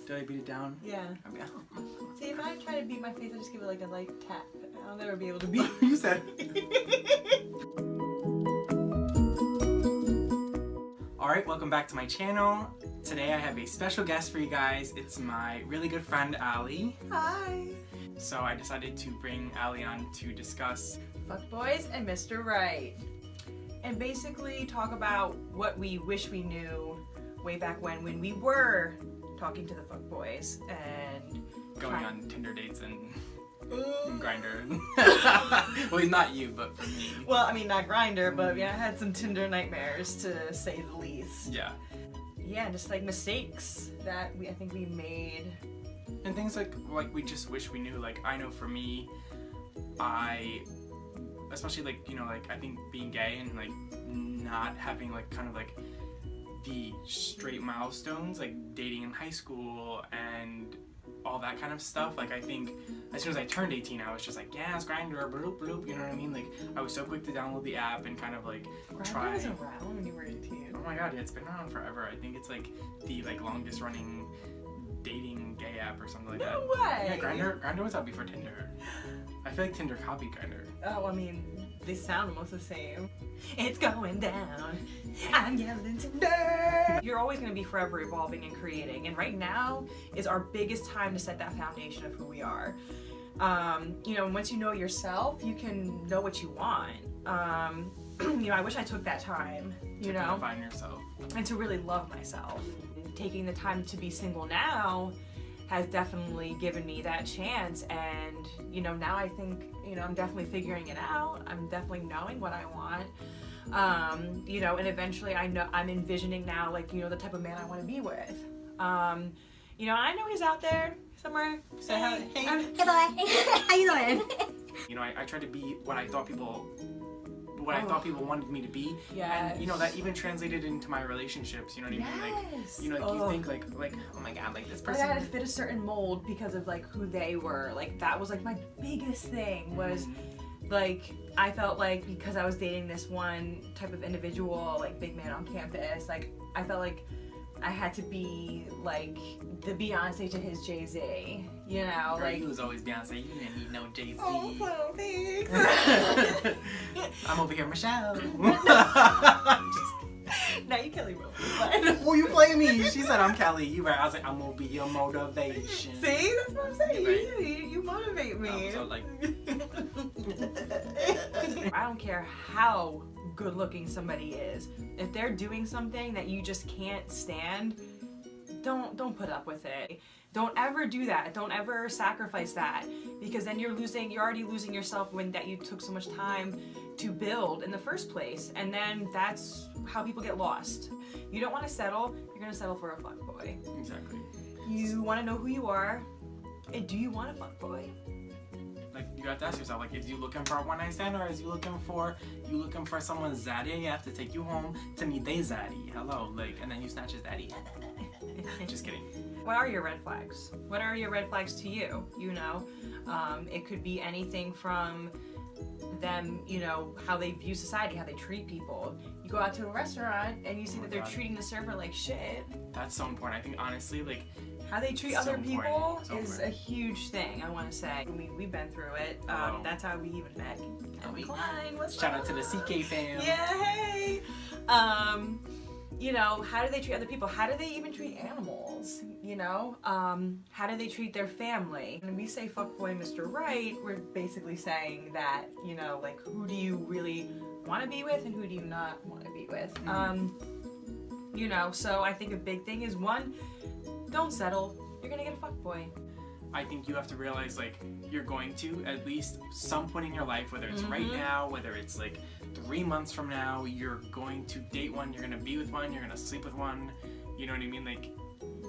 Did I beat it down? Yeah. I mean, See, if I try to beat my face, I just give it like a light tap. I'll never be able to beat. You said. Alright, welcome back to my channel. Today I have a special guest for you guys. It's my really good friend, Allie. Hi. So I decided to bring Allie on to discuss Fuckboys and Mr. Right. And basically talk about what we wish we knew way back when we were talking to the fuckboys and going on Tinder dates and Ooh. Grindr. Well, not you, but for me. Well, I mean, not Grindr, but yeah, I had some Tinder nightmares to say the least. Yeah. Yeah, just like mistakes that I think we made. And things like we just wish we knew. Like, I know for me, especially like, you know, like I think being gay and like not having like kind of like the straight milestones, like dating in high school and all that kind of stuff. Like, I think as soon as I turned 18, I was just like, yeah, it's Grindr, bloop, bloop, you know what I mean? Like, I was so quick to download the app and kind of like try. Grindr was around when you were 18. Oh my god, yeah, it's been around forever. I think it's like the longest running dating gay app or something like that. No way! Yeah, Grindr was out before Tinder. I feel like Tinder copied Grindr. Oh, I mean, they sound almost the same. It's going down. I'm yelling Tinder. You're always going to be forever evolving and creating, and right now is our biggest time to set that foundation of who we are. You know, once you know yourself, you can know what you want. You know, I wish I took that time, you know, find yourself and to really love myself. Taking the time to be single now has definitely given me that chance, and you know, now I think, you know, I'm definitely figuring it out. I'm definitely knowing what I want. You know, and eventually I'm envisioning now, like, you know, the type of man I want to be with. You know, I know he's out there somewhere. So Hey boy, how you doing? You know, I tried to be what I thought people wanted me to be. Yes. And you know, that even translated into my relationships, you know what I mean? Like, you know, like you think like oh my god, like this person, I had to fit a certain mold because of like who they were. Like, that was like my biggest thing was like, I felt like because I was dating this one type of individual, like big man on campus, like I felt like I had to be like the Beyonce to his Jay-Z, you know? Girl, like, you was always Beyonce, you didn't need no Jay-Z. oh, well, thanks. I'm over here, Michelle. Now you Kelly Rowland. Oh, you play me. She said I'm Kelly. You right. I was like, I'm gonna be your motivation. See, that's what I'm saying. Right. You motivate me. So like, I don't care how good looking somebody is. If they're doing something that you just can't stand, don't put up with it. Don't ever do that. Don't ever sacrifice that, because then you're already losing yourself that you took so much time to build in the first place, and then that's how people get lost. You don't want to settle. You're gonna settle for a fuckboy. exactly. You want to know who you are, and do you want a fuckboy? Like, you have to ask yourself, like, is you looking for a one night stand, or is you looking for someone's zaddy? You have to take you home to meet they zaddy. Hello, like, and then you snatch his daddy. Just kidding. What are your red flags? What are your red flags to you? You know, it could be anything from them, you know, how they view society, how they treat people. You go out to a restaurant and you see that they're treating the server like shit. That's so important. I think, honestly, like, how they treat so other people so is important. a huge thing, I want to say. We've been through it. That's how we even met. Klein, what's shout up? out to the CK fam. Yeah, hey. You know, how do they treat other people? How do they even treat animals? You know, how do they treat their family? When we say fuckboy Mr. Right, we're basically saying that, you know, like, who do you really want to be with and who do you not want to be with? You know, so I think a big thing is, one, don't settle. You're gonna get a fuckboy. I think you have to realize, like, you're going to, at least some point in your life, whether it's right now, whether it's like 3 months from now, you're going to date one, you're gonna be with one, you're gonna sleep with one, you know what I mean? Like,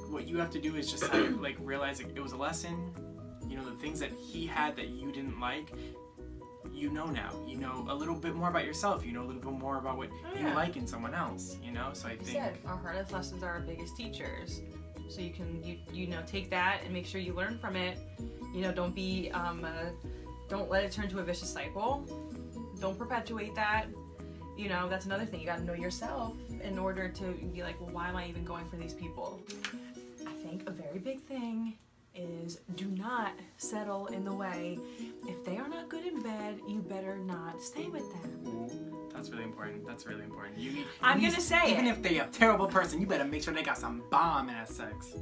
what you have to do is just like realize it was a lesson. You know, the things that he had that you didn't like, you know now. You know a little bit more about yourself, you know a little bit more about what you like in someone else, you know? So I think our hardest lessons are our biggest teachers. So you can you know, take that and make sure you learn from it. You know, don't be don't let it turn to a vicious cycle. Don't perpetuate that. You know, that's another thing. You got to know yourself in order to be like, well, why am I even going for these people? I think think a very big thing is do not settle in the way. If they are not good in bed, you better not stay with them. That's really important. That's really important. You need. I'm gonna say even it. if they're a terrible person, you better make sure they got some bomb ass sex.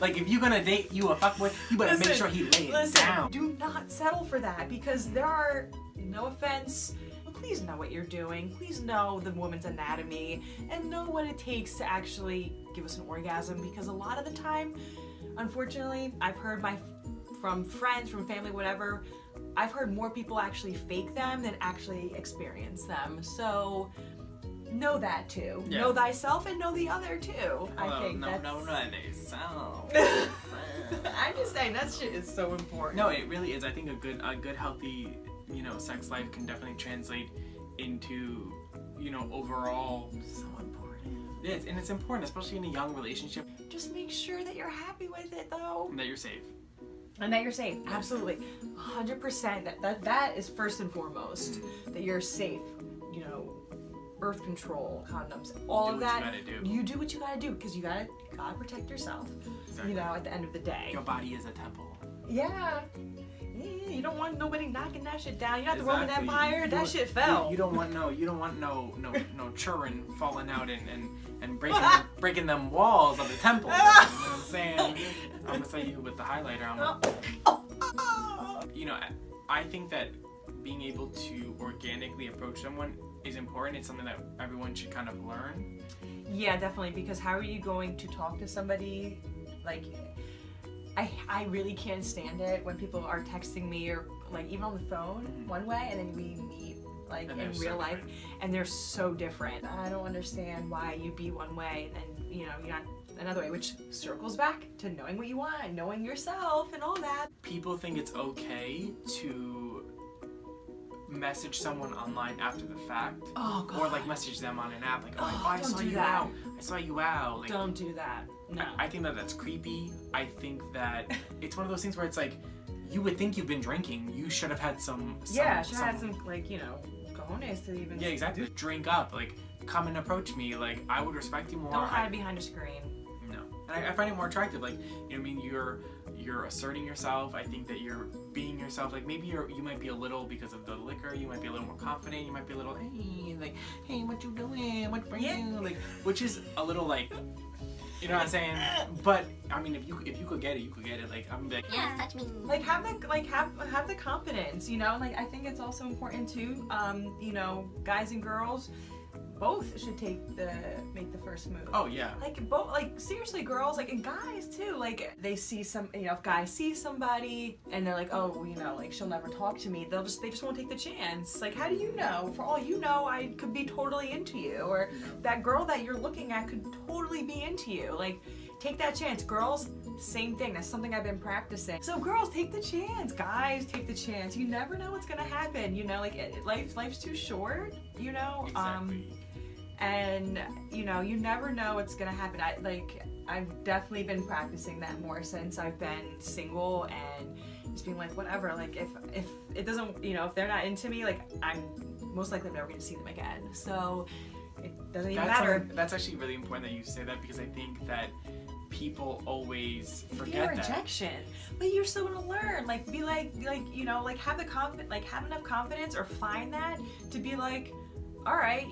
Like if you're gonna date you a fuckboy, you better make sure he lays down. Do not settle for that because there are, no offense, but please know what you're doing. Please know the woman's anatomy and know what it takes to actually give us an orgasm, because a lot of the time, unfortunately, I've heard from friends, from family, whatever, I've heard more people actually fake them than actually experience them. So know that too. Yeah. Know thyself and know the other too. Hello, I think that's... no, they sound. I'm just saying that shit is so important. No, it really is. I think a good healthy, sex life can definitely translate into, overall. So important. It is, and it's important, especially in a young relationship. Just make sure that you're happy with it though. And that you're safe. And that you're safe. Absolutely. 100%. That is first and foremost. That you're safe. Birth control, condoms, all of that. You do what you gotta do because you gotta protect yourself. Exactly. At the end of the day. Your body is a temple. Yeah. You don't want nobody knocking that shit down. You're not the Roman Empire. That shit fell. You don't want no children falling out and breaking them walls of the temple. You know what I'm saying? I'm gonna say you with the highlighter. I think that being able to organically approach someone is important. It's something that everyone should kind of learn. Yeah, definitely. Because how are you going to talk to somebody? Like, I really can't stand it when people are texting me or like even on the phone one way and then we meet like in real life and they're so different. I don't understand why you be one way and you're not another way, which circles back to knowing what you want, knowing yourself and all that. People think it's okay to message someone online after the fact. Oh, God. Or like message them on an app like, I saw you out. I saw you out. Like, don't do that. No. I think that's creepy. I think that it's one of those things where it's like, you would think you've been drinking. You should have had some should have had some cojones to even... Yeah, exactly. Drink up. Like, come and approach me. Like, I would respect you more. Don't hide behind a screen. No. And I find it more attractive. Like, you're asserting yourself. I think that you're being yourself. Like, maybe you might be a little, because of the liquor, you might be a little more confident. You might be a little, hey, what you doing? What brings you? Like, which is a little like... You know what I'm saying? But I mean, if you could get it, you could get it. Like I'm like, yeah, touch me. Like have the confidence. Like I think it's also important too. Guys and girls both should make the first move. Oh yeah. Like both, like seriously, girls, like and guys too. Like they see if guys see somebody and they're like, oh, like she'll never talk to me. They just won't take the chance. Like how do you know? For all you know, I could be totally into you, or that girl that you're looking at could totally be into you. Like take that chance. Girls, same thing. That's something I've been practicing. So girls, take the chance. Guys, take the chance. You never know what's gonna happen. Like life's too short. Exactly. And you never know what's gonna happen. I've definitely been practicing that more since I've been single and just being like whatever. Like if it doesn't, if they're not into me, like I'm most likely never gonna see them again. So it doesn't even matter. That's actually really important that you say that, because I think that people always forget that. Rejection, but you're still gonna learn. Like be like have have enough confidence or find that to be like, all right,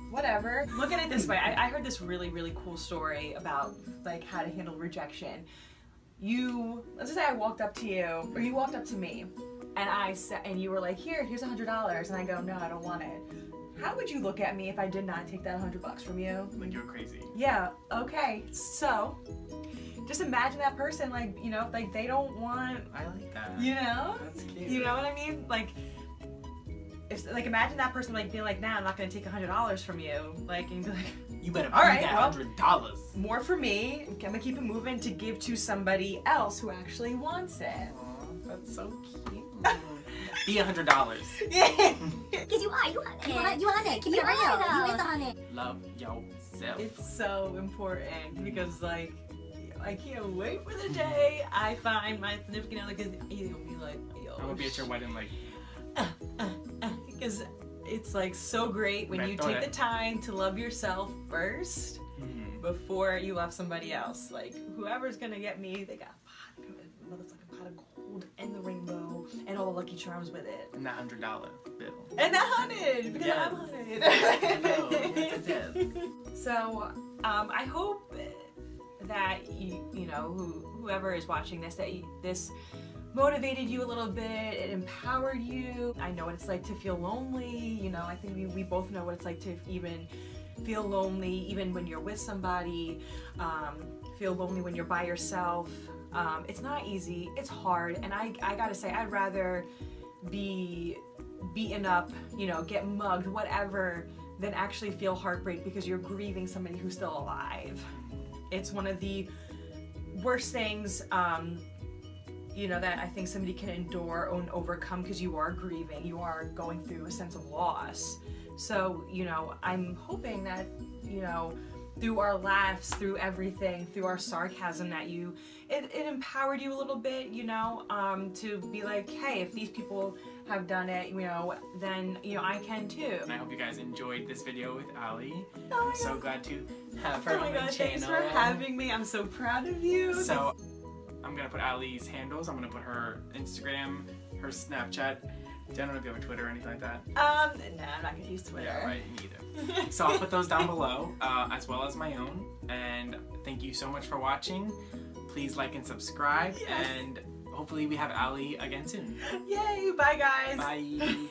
whatever. Look at it this way. I heard this really, really cool story about like how to handle rejection. Let's just say I walked up to you, or you walked up to me, and you were like, here's $100, and I go, no, I don't want it. How would you look at me if I did not take that $100 from you? Like you're crazy. Yeah. Okay. So, just imagine that person, like they don't want. I like that. That's cute. You know what I mean? Like. Imagine that person being like, nah, I'm not gonna take $100 from you. And you'd be like, you better all right, that $100. More for me. I'm gonna keep it moving to give to somebody else who actually wants it. Aww, that's so cute. Be $100. Yeah. Because you want it. You want it. Keep it real. You is on it. Love yourself. It's so important because I can't wait for the day I find my significant other, because he's gonna be like, yo. I'm gonna be at your wedding like. Because it's so great when you take the time to love yourself first, before you love somebody else. Like, whoever's gonna get me, they got a motherfucking pot of gold and the rainbow and all the Lucky Charms with it. And that $100 bill. And that 100, because Yes. I'm 100. I know. Yes, it is. So, I hope that you know, whoever is watching this, that this motivated you a little bit, it empowered you. I know what it's like to feel lonely, you know, I think we both know what it's like to even feel lonely, even when you're with somebody, feel lonely when you're by yourself. It's not easy, it's hard, and I gotta say, I'd rather be beaten up, you know, get mugged, whatever, than actually feel heartbreak because you're grieving somebody who's still alive. It's one of the worst things, you know, that I think somebody can endure and overcome, because you are grieving, you are going through a sense of loss. So, you know, I'm hoping that, you know, through our laughs, through everything, through our sarcasm, that it empowered you a little bit, you know, to be like, hey, if these people have done it, you know, then, you know, I can too. And I hope you guys enjoyed this video with Allie. Oh my I'm so God. glad to have her Oh my on the God, channel. thanks for having me. I'm so proud of you. So, I'm gonna put Allie's handles. I'm gonna put her Instagram, her Snapchat. I don't know if you have a Twitter or anything like that. Nah, I'm not gonna use Twitter. Yeah, right, me either. So I'll put those down below, as well as my own. And thank you so much for watching. Please like and subscribe, Yes. and hopefully we have Allie again soon. Yay, bye guys. Bye.